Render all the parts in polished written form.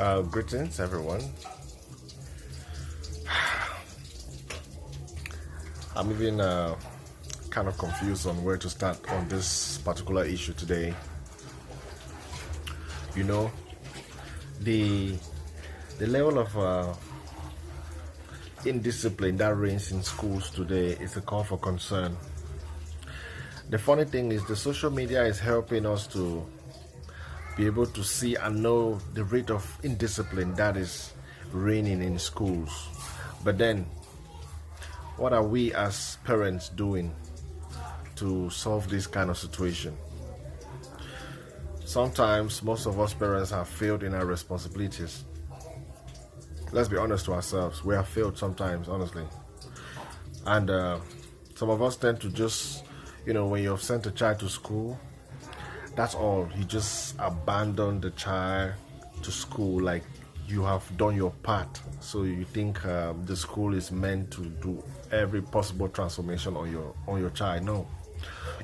Greetings, everyone. I'm even kind of confused on where to start on this particular issue today. You know, the level of indiscipline that reigns in schools today is a call for concern. The funny thing is, the social media is helping us to be able to see and know the rate of indiscipline that is reigning in schools. But then, what are we as parents doing to solve this kind of situation? Sometimes, most of us parents have failed in our responsibilities. Let's be honest to ourselves. We have failed sometimes, honestly. And some of us tend to just, when you've sent a child to school, that's all. You just abandon the child to school like you have done your part. So you think the school is meant to do every possible transformation on your child. No.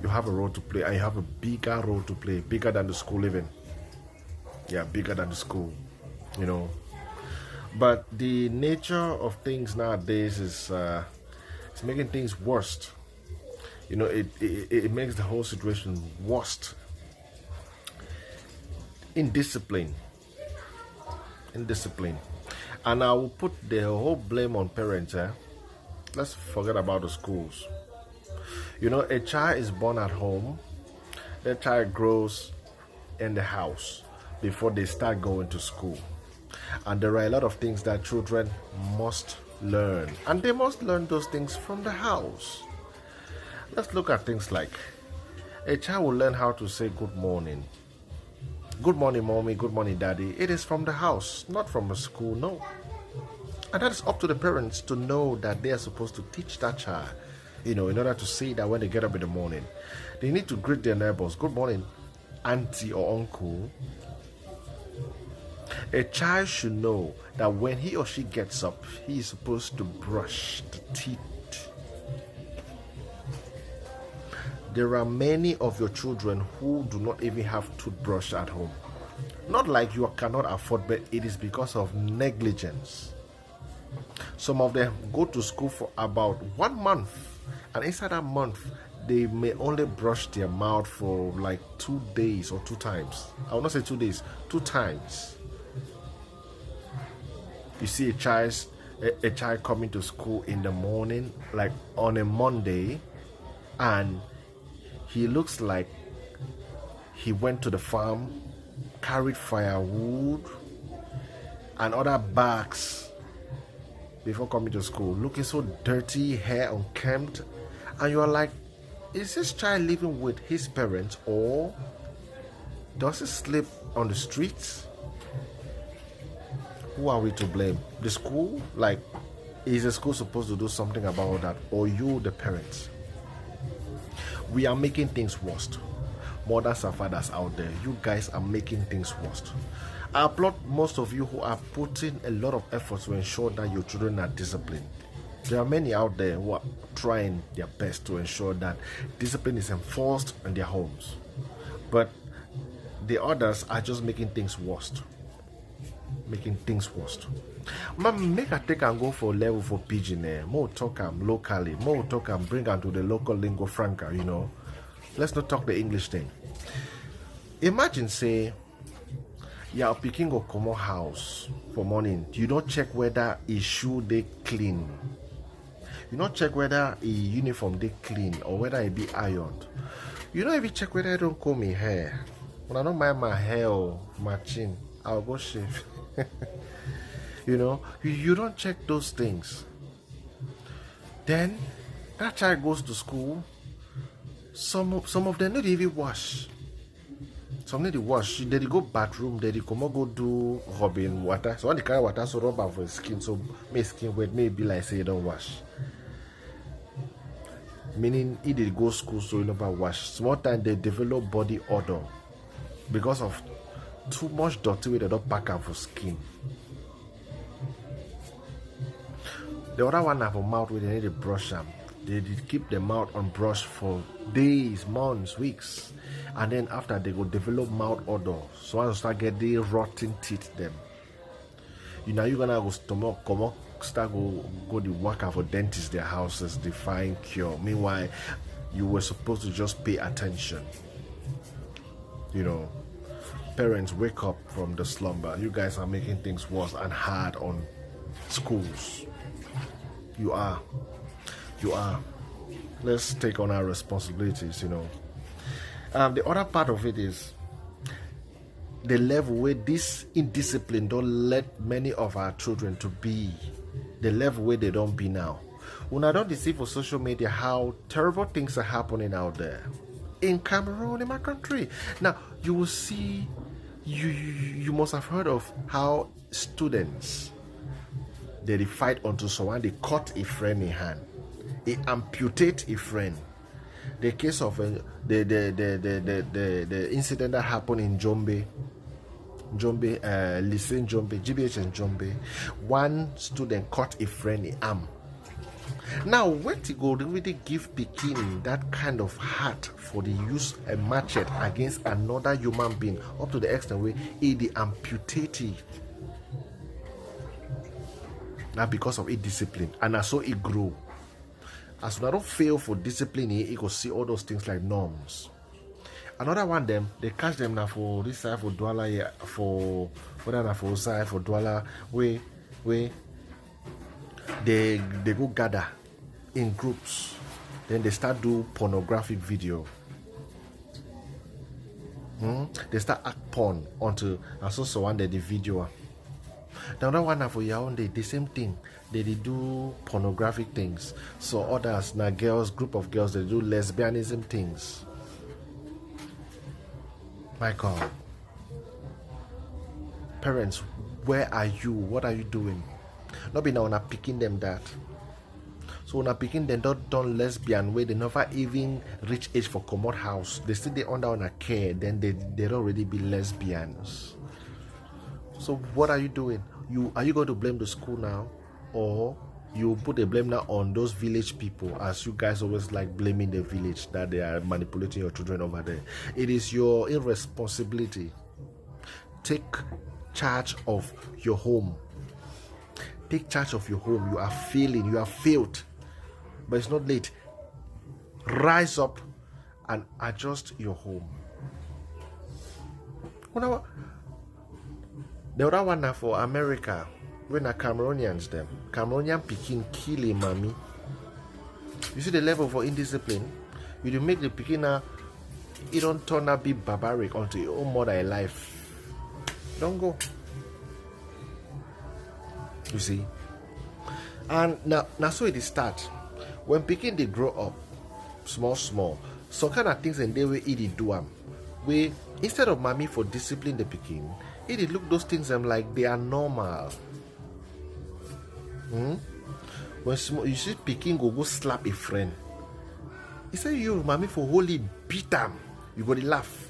You have a role to play, and you have a bigger role to play, bigger than the school even. Yeah, bigger than the school, But the nature of things nowadays is it's making things worse. It makes the whole situation worse. Indiscipline. And I will put the whole blame on parents. Let's forget about the schools. A child is born at home. The child grows in the house before they start going to school. And there are a lot of things that children must learn. And they must learn those things from the house. Let's look at things like a child will learn how to say good morning. Good morning, mommy. Good morning, daddy. It is from the house, not from a school, no. And that is up to the parents to know that they are supposed to teach that child, in order to say that when they get up in the morning, they need to greet their neighbors. Good morning, auntie or uncle. A child should know that when he or she gets up, he is supposed to brush the teeth. There are many of your children who do not even have toothbrush at home. Not like you cannot afford, but it is because of negligence. Some of them go to school for about 1 month, and inside that month, they may only brush their mouth for like 2 days or 2 times. I will not say 2 days, 2 times. You see a child coming to school in the morning, like on a Monday, and he looks like he went to the farm, carried firewood and other bags before coming to school, looking so dirty, hair unkempt, and you are like, is this child living with his parents, or does he sleep on the streets? Who are we to blame? The school? Like, is the school supposed to do something about that, or you, the parents? We are making things worse. Mothers and fathers out there, you guys are making things worse. I applaud most of you who are putting a lot of effort to ensure that your children are disciplined. There are many out there who are trying their best to ensure that discipline is enforced in their homes. But the others are just making things worse. Make I take and go for level for pidgin. More talk locally, more talk and bring them to the local lingua franca, Let's not talk the English thing. Imagine, say, you are picking a common house for morning. You don't check whether a shoe they clean. You don't check whether a uniform they clean or whether it be ironed. You don't even check whether I don't comb my hair. When I don't mind my hair or my chin, I'll go shave. You don't check those things. Then that child goes to school. Some of them don't even wash. Some need to wash. They go bathroom. They come go do rubbing water. So when they carry water, so rub for skin. So my skin wet, maybe like say you don't wash. Meaning if they go school, so you never wash. Small time they develop body odor because of too much dirty way they don't pack up for skin. The other one have a mouth where they need to brush them. They did keep the mouth unbrushed for days, months, weeks, and then after they go develop mouth odor. So once start get the rotten teeth them. You know, you're gonna go stomach, come up, start go the worker for dentists, their houses, they find cure. Meanwhile, you were supposed to just pay attention. You know, parents, wake up from the slumber. You guys are making things worse and hard on schools. You are. Let's take on our responsibilities, you know. The other part of it is the level where this indiscipline don't let many of our children to be the level where they don't be now. When I don't deceive for social media how terrible things are happening out there in Cameroon, in my country. Now you will see, you must have heard of how students they fight unto someone, they cut a friend in hand, they amputate a friend. The case of the incident that happened in Jombe, Lycée Jombe, GBH and Jombe, one student cut a friend in arm. Now, when to go really give Pekin that kind of heart for the use a machete against another human being up to the extent where he the amputated. Now because of a discipline, and as so it grew. As we don't fail for discipline, he could see all those things like norms. Another one, them they catch them now for this side for Douala, for side for Douala, where they go gather in groups, then they start do pornographic video. They start act porn until I saw one day the video. The other one for Yaoundé, the same thing. They do pornographic things. So others, now girls, group of girls, they do lesbianism things. My God. Parents, where are you? What are you doing? Not be now not picking them that. So when I picking them don't lesbian where they never even reach age for commode house. They still they under on a care, then they'd already be lesbians. So what are you doing? Are you going to blame the school now, or you put the blame now on those village people, as you guys always like blaming the village that they are manipulating your children over there? It is your irresponsibility. Take charge of your home. Take charge of your home. You are failing. You have failed, but it's not late. Rise up and adjust your home. The other one now for America, when are Cameroonians them. Cameroonian Pekin kill a mommy. You see the level for indiscipline? You do make the Pekin now, it don't turn out be barbaric until your own mother alive. Don't go. You see? And now so it start. When Pekin they grow up, small, some kind of things and they will eat it do them. We instead of mommy for discipline the Pekin, it look those things like they are normal. When you see Pekin go slap a friend, he say you mommy for holy beat them, you go to laugh.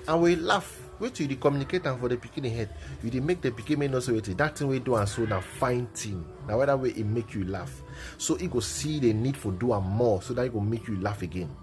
And when you laugh, wait till you communicate and for the Pekin head, you make the Pekin know so that thing we do and so now fine thing. Now whether way it make you laugh. So it go see the need for do more so that it go make you laugh again.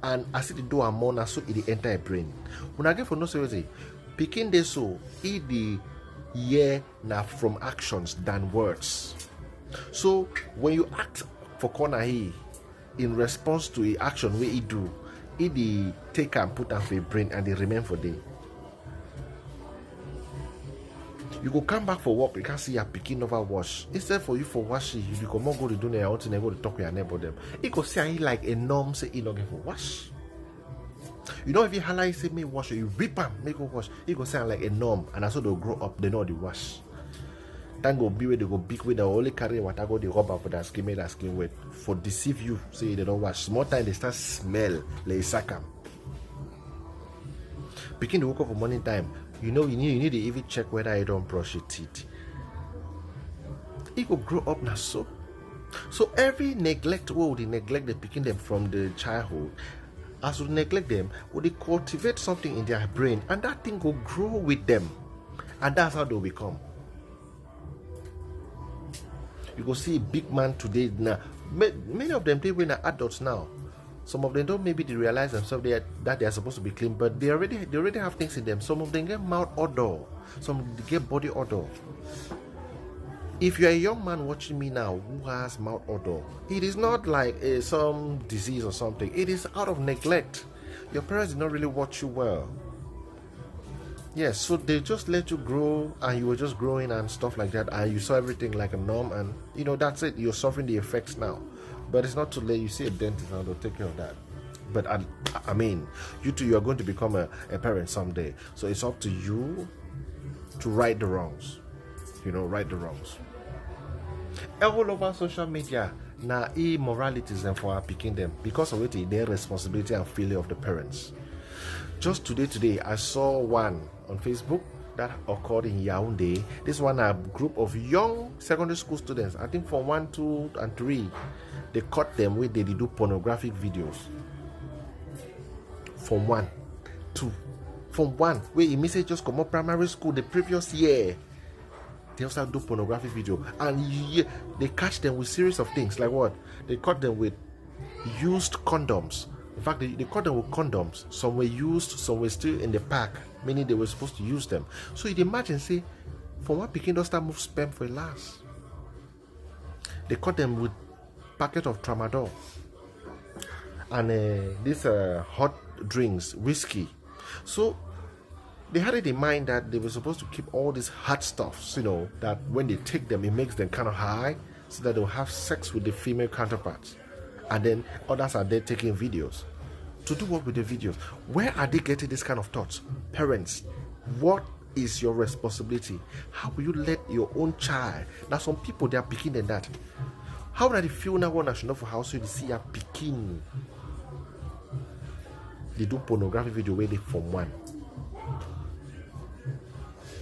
And as it do more now so it enter a brain. When I get for no seriously, Pekin they so it the year now from actions than words. So when you act for corner here in response to a action where it do, it the take and put on for a brain and they remain for day. You go come back for work, you can't see your Pekin over wash. Instead for you for washing, you come on go to do your own thing and go to talk with your neighbor them. It go say like a norm say it not get for wash. You know if you highlight say me wash, you rip them, make go wash. It go sound like a norm, and that's how they'll grow up. They know the wash. Then go be where they go big way. They only carry water go the rubber for that skin, make that skin wet for deceive you. Say they don't wash. Small time they start smell like sakam. Picking the woke up for morning time. You know you need to even check whether you don't brush your teeth. It will grow up now so. So every neglect, what would they neglect the picking them from the childhood? As we neglect them, would they cultivate something in their brain, and that thing will grow with them, and that's how they'll become. You go see a big man today now. Many of them they when are adults now. Some of them don't maybe they realize themselves that they are supposed to be clean, but they already have things in them. Some of them get mouth odor, some get body odor. If you're a young man watching me now who has mouth odor, it is not like some disease or something. It is out of neglect. Your parents did not really watch you well. Yes, so they just let you grow and you were just growing and stuff like that, and you saw everything like a norm, and that's it. You're suffering the effects now. But it's not too late. You see a dentist and they'll take care of that. But I mean, you two, you're going to become a parent someday. So it's up to you to right the wrongs. Right the wrongs. All over social media, now immoralities and for picking them because of it, their responsibility and failure of the parents. Just today, I saw one on Facebook that occurred in Yaoundé. This one, a group of young secondary school students, I think from 1, 2, and 3, they caught them where they do pornographic videos. From 1, 2, from 1, where immediately just come up primary school the previous year. They also do pornographic video, and they catch them with series of things like what? They caught them with used condoms. In fact, they caught them with condoms. Some were used, some were still in the pack, meaning they were supposed to use them. So you imagine, say, from what picking those start move sperm for a last. They caught them with packet of tramadol and these hot drinks, whiskey. So they had it in mind that they were supposed to keep all these hot stuffs, that when they take them, it makes them kind of high, so that they'll have sex with the female counterparts. And then others are there taking videos. To do what with the videos? Where are they getting this kind of thoughts? Parents, what is your responsibility? How will you let your own child? Now some people, they are picking than that. How would I feel now when I should know for house you see a picking? They do pornographic video where they from 1.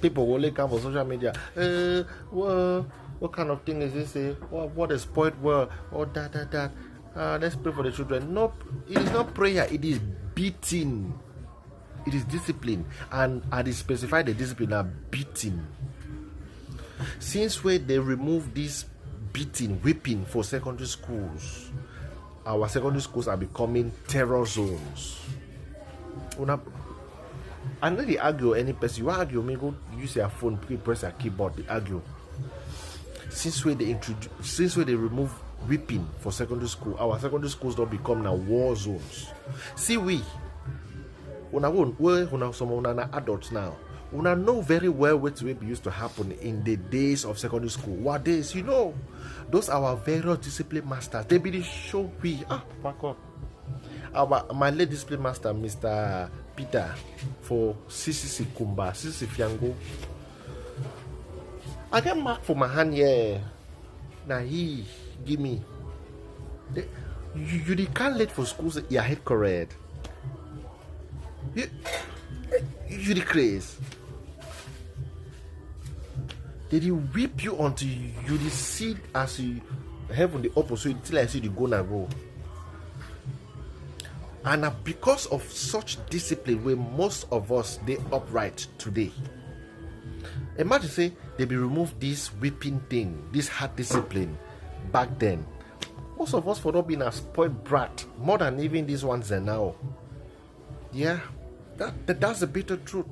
People will come on social media. What kind of thing is this? What a spoiled world? Or that. Let's pray for the children. No, it is not prayer. It is beating. It is discipline, and I specify the discipline are beating. Since when they remove this beating, whipping for secondary schools, our secondary schools are becoming terror zones. I know they argue any person. You argue, me go use your phone, press your keyboard, they argue. Since when they remove whipping for secondary school, our secondary schools don't become now war zones. See, some adults now. We know very well what used to happen in the days of secondary school. What days? Those are our various discipline masters. They be the show we back up. My late discipline master, Mr. Peter, for CCC Kumba, CCC Fiango. I get mark for my hand here. Now he give me. You can't late for school. Your head correct. You the craze. Did he whip you until you the see as you have on the opposite till I see the go. And because of such discipline, where most of us they upright today. Imagine say they be remove this whipping thing, this hard discipline back then. Most of us for not being a spoiled brat, more than even these ones are now. Yeah, that's the bitter truth.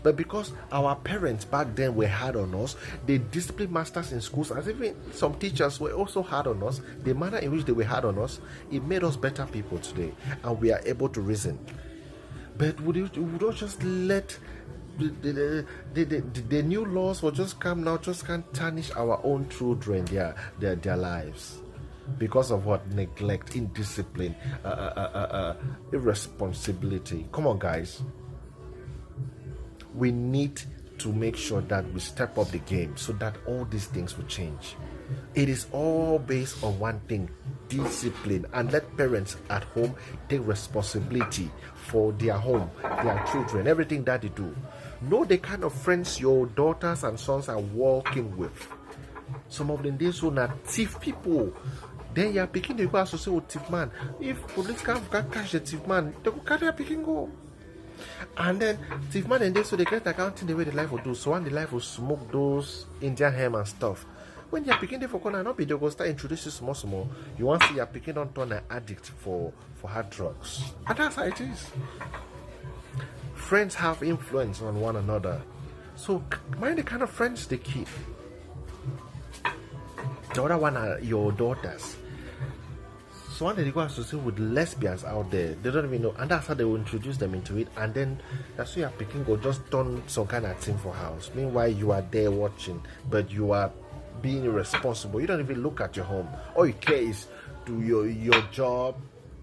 But because our parents back then were hard on us, the discipline masters in schools, as even some teachers were also hard on us, the manner in which they were hard on us, it made us better people today, and we are able to reason. But we don't just let the new laws will just come now, just can't tarnish our own children, their lives. Because of what? Neglect, indiscipline, irresponsibility. Come on, guys. We need to make sure that we step up the game so that all these things will change. It is all based on one thing: discipline. And let parents at home take responsibility for their home, their children, everything that they do. Know the kind of friends your daughters and sons are walking with. Some of them, they so not thief people. Then you are picking the go associate with thief man. If police can't catch the thief man, they will carry a picking go. And then thief man and they so they get accounting the way the life will do. So when the life will smoke those Indian ham and stuff. When you are picking the for corner, not be they go start introducing small. You want to see you are picking on turn an addict for hard drugs. And that's how it is. Friends have influence on one another. So mind the kind of friends they keep. The other one are your daughters. So when they go associate with lesbians out there, they don't even know, and that's how they will introduce them into it, and then that's why your picking go just turn some kind of thing for house. Meanwhile, you are there watching, but you are being irresponsible. You don't even look at your home. All you care is do your job,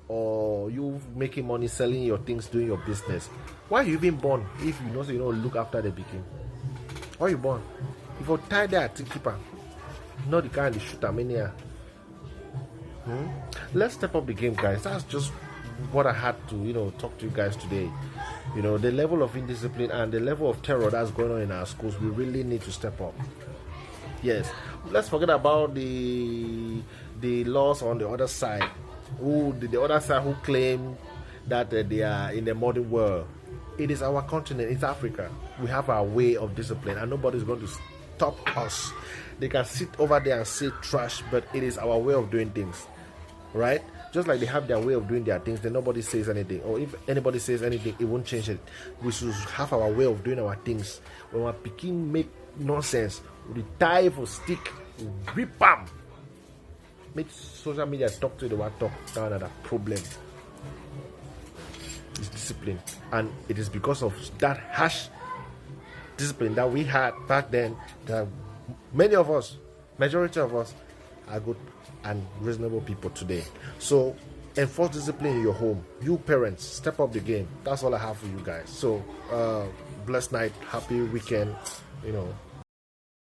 or you making money selling your things, doing your business. Why you even born if you know so you don't look after the picking? Why you born? If you tie there to keeper, not the kind of shooter mania. Let's step up the game, guys. That's just what I had to, talk to you guys today. The level of indiscipline and the level of terror that's going on in our schools, we really need to step up. Yes, let's forget about the laws on the other side. The other side who claim that they are in the modern world. It is our continent. It's Africa. We have our way of discipline, and nobody's going to stop us. They can sit over there and say trash, but it is our way of doing things. Right? Just like they have their way of doing their things, then nobody says anything. Or if anybody says anything, it won't change it. We should have our way of doing our things. When we're picking make nonsense, we tie for stick, rip them. Make social media talk to the one talk down at that problem. It's discipline. And it is because of that harsh discipline that we had back then that many of us, majority of us, are good and reasonable people today. So enforce discipline in your home. You parents, step up the game. That's all I have for you guys. So blessed night, happy weekend,